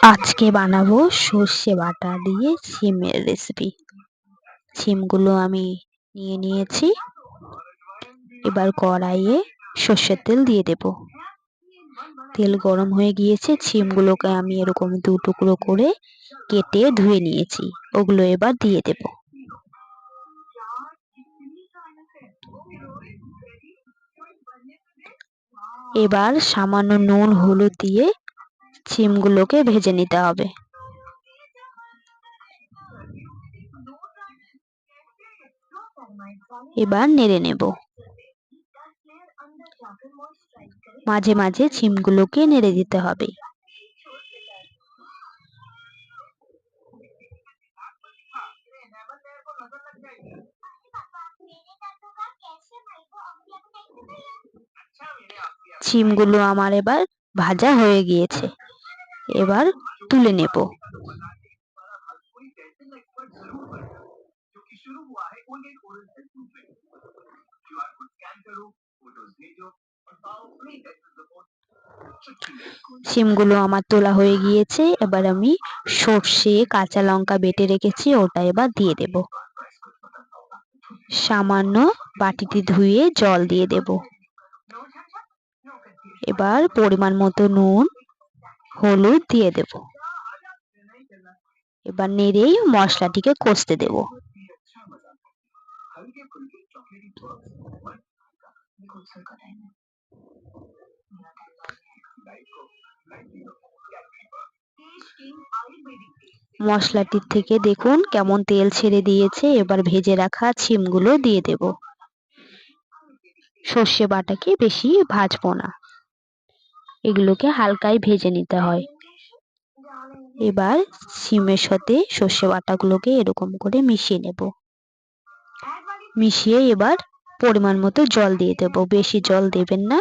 আজকে বানাবো সর্ষে বাটা দিয়ে সিমের রেসিপি। সিমগুলো আমি নিয়ে নিয়েছি। এবার কড়াইয়ে সর্ষের তেল দিয়ে দেব। তেল গরম হয়ে গিয়েছে। সিমগুলোকে আমি এরকম দু টুকরো করে কেটে ধুয়ে নিয়েছি, ওগুলো এবার দিয়ে দেব। এবার সামান্য নুন হলুদ দিয়ে সিমগুলোকে ভেজে নিতে হবে। এবার নেড়ে নেব। মাঝে মাঝে সিমগুলোকে নেড়ে দিতে হবে। সিমগুলো আমার এবার ভাজা হয়ে গিয়েছে, এবার তুলে নেব। সিমগুলো আমার তোলা হয়ে গিয়েছে। এবার আমি সর্ষে কাঁচা লঙ্কা বেটে রেখেছি, ওটা এবার দিয়ে দেব। সামান্য বাটিতে ধুয়ে জল দিয়ে দেব। এবার পরিমাণ মতো নুন হলুদ দিয়ে দেব। এবার নেড়েই মশলাটিকে কষতে দেব। মশলাটির থেকে দেখুন কেমন তেল ছেড়ে দিয়েছে। এবার ভেজে রাখা সিমগুলো দিয়ে দেব। সর্ষে বাটাকে বেশি ভাজবো না, এগুলোকে হালকাই ভেজে নিতে হয়। এবার সিমের সাথে সর্ষে বাটাগুলোকে এরকম করে মিশিয়ে নেব। মিশিয়ে এবার পরিমাণ মতো জল দিয়ে দেব। বেশি জল দেবেন না,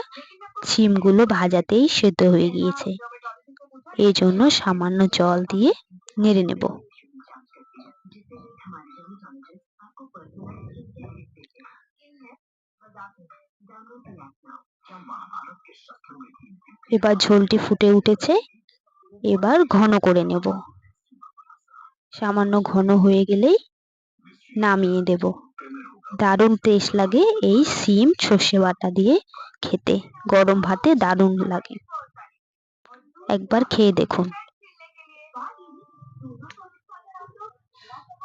সিমগুলো ভাজাতেই সেদ্ধ হয়ে গিয়েছে, এই জন্য সামান্য জল দিয়ে নেড়ে নেব। এবার ঝোলটি ফুটে উঠেছে, এবার ঘন করে নেব। সামান্য ঘন হয়ে গেলেই নামিয়ে দেব। দারুণ টেস্ট লাগে এই সিম সর্ষে বাটা দিয়ে খেতে, গরম ভাতে দারুণ লাগে। একবার খেয়ে দেখুন।